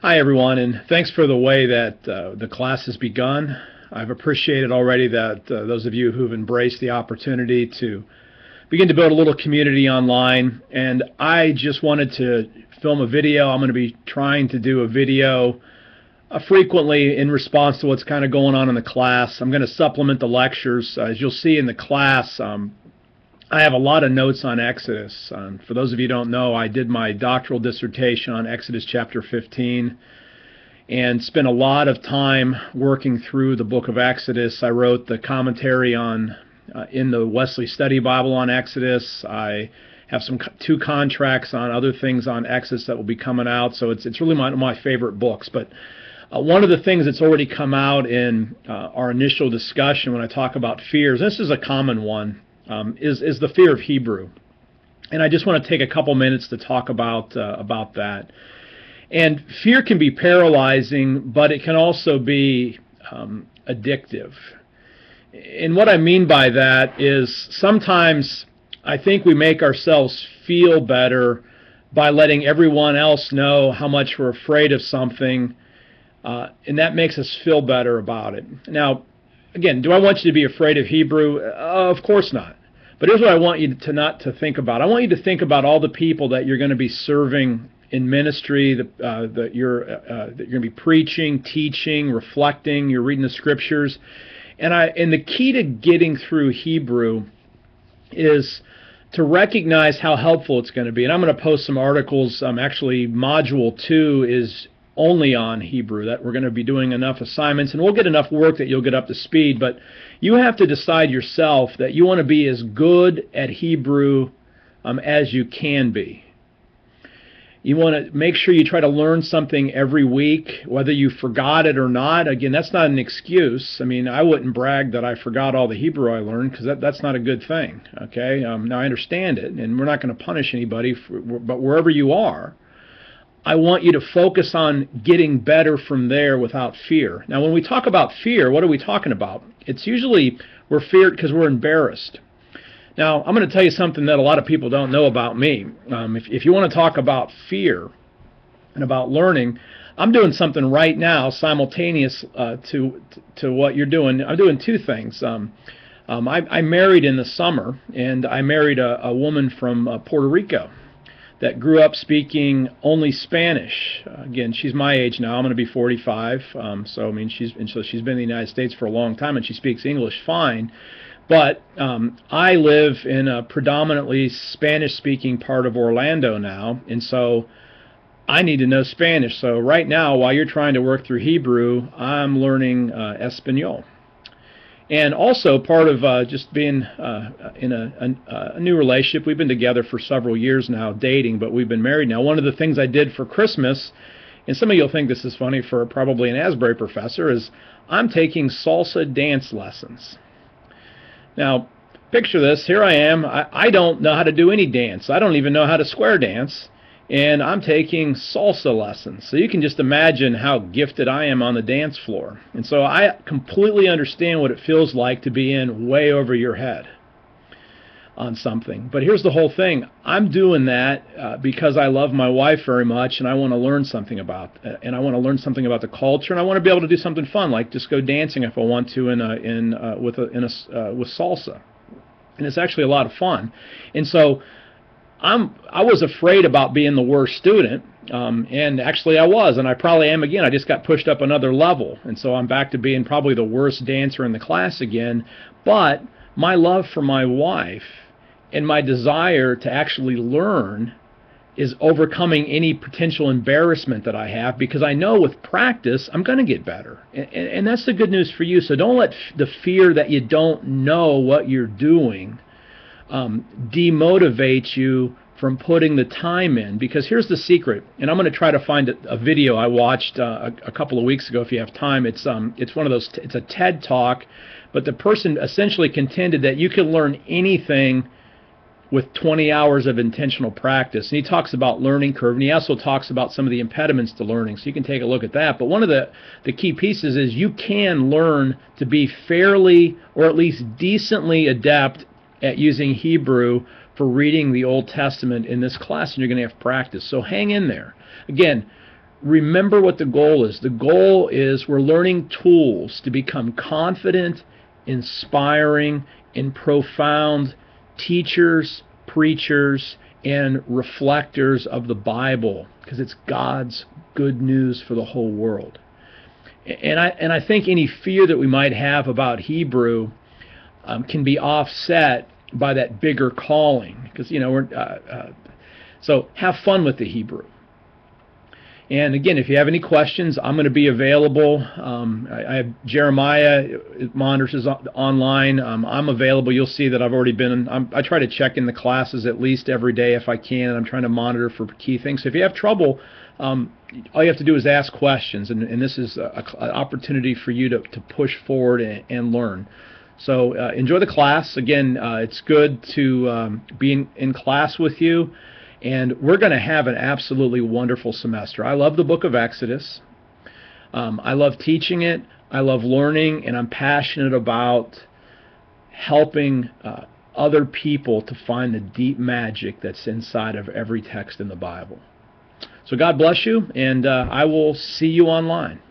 Hi, everyone, and thanks for the way that the class has begun. I've appreciated already that those of you who've embraced the opportunity to begin to build a little community online, and I just wanted to film a video. I'm going to be trying to do a video frequently in response to what's kind of going on in the class. I'm going to supplement the lectures. As you'll see in the class, I have a lot of notes on Exodus. For those of you who don't know, I did my doctoral dissertation on Exodus chapter 15 and spent a lot of time working through the book of Exodus. I wrote the commentary on in the Wesley Study Bible on Exodus. I have two contracts on other things on Exodus that will be coming out, so it's really one of my favorite books. But one of the things that's already come out in our initial discussion when I talk about fears, this is a common one, is the fear of Hebrew. And I just want to take a couple minutes to talk about that. And fear can be paralyzing, but it can also be addictive. And what I mean by that is sometimes I think we make ourselves feel better by letting everyone else know how much we're afraid of something, and that makes us feel better about it. Now, again, do I want you to be afraid of Hebrew? Of course not. But here's what I want you to not to think about. I want you to think about all the people that you're going to be serving in ministry, that you're going to be preaching, teaching, reflecting. You're reading the scriptures, and the key to getting through Hebrew is to recognize how helpful it's going to be. And I'm going to post some articles. Actually, Module 2 is only on Hebrew, that we're going to be doing enough assignments, and we'll get enough work that you'll get up to speed. But you have to decide yourself that you want to be as good at Hebrew as you can be. You want to make sure you try to learn something every week, whether you forgot it or not. Again, that's not an excuse. I mean, I wouldn't brag that I forgot all the Hebrew I learned, because that's not a good thing. Okay? Now, I understand it, and we're not going to punish anybody, but wherever you are, I want you to focus on getting better from there without fear. Now, when we talk about fear, what are we talking about? It's usually we're feared because we're embarrassed. Now, I'm going to tell you something that a lot of people don't know about me. If you want to talk about fear and about learning, I'm doing something right now simultaneous to what you're doing. I'm doing two things. I married in the summer, and I married a woman from Puerto Rico that grew up speaking only Spanish. Again, she's my age now. I'm going to be 45. So I mean, she's been in the United States for a long time, and she speaks English fine. But I live in a predominantly Spanish-speaking part of Orlando now, and so I need to know Spanish. So right now, while you're trying to work through Hebrew, I'm learning Espanol. And also part of just being in a new relationship. We've been together for several years now, dating, but we've been married now. One of the things I did for Christmas, and some of you will think this is funny for probably an Asbury professor, is I'm taking salsa dance lessons. Now, picture this. Here I am. I don't know how to do any dance. I don't even know how to square dance. And I'm taking salsa lessons. So you can just imagine how gifted I am on the dance floor. And so I completely understand what it feels like to be in way over your head on something. But here's the whole thing. I'm doing that because I love my wife very much, and I want to learn something about it. And I want to learn something about the culture, and I want to be able to do something fun, like just go dancing if I want to with salsa. And it's actually a lot of fun. And so I was afraid about being the worst student, and actually I was, and I probably am again. I just got pushed up another level, and so I'm back to being probably the worst dancer in the class again. But my love for my wife and my desire to actually learn is overcoming any potential embarrassment that I have, because I know with practice I'm going to get better. And that's the good news for you. So don't let the fear that you don't know what you're doing demotivate you from putting the time in. Because here's the secret, and I'm going to try to find a video I watched a couple of weeks ago if you have time. It's one of those, it's a TED Talk, but the person essentially contended that you can learn anything with 20 hours of intentional practice. And he talks about learning curve, and he also talks about some of the impediments to learning, so you can take a look at that. But one of the key pieces is you can learn to be fairly, or at least decently adept at using Hebrew for reading the Old Testament in this class, and you're going to have practice. So hang in there. Again, remember what the goal is. The goal is we're learning tools to become confident, inspiring, and profound teachers, preachers, and reflectors of the Bible, because it's God's good news for the whole world. And I think any fear that we might have about Hebrew can be offset by that bigger calling, because so have fun with the Hebrew. And again, if you have any questions, I'm going to be available. I have Jeremiah monitors online. I'm available. You'll see that I've already been. I try to check in the classes at least every day if I can, and I'm trying to monitor for key things. So if you have trouble, all you have to do is ask questions, and this is an opportunity for you to push forward and learn. So enjoy the class. Again, it's good to be in class with you. And we're going to have an absolutely wonderful semester. I love the book of Exodus. I love teaching it. I love learning, and I'm passionate about helping other people to find the deep magic that's inside of every text in the Bible. So God bless you, and I will see you online.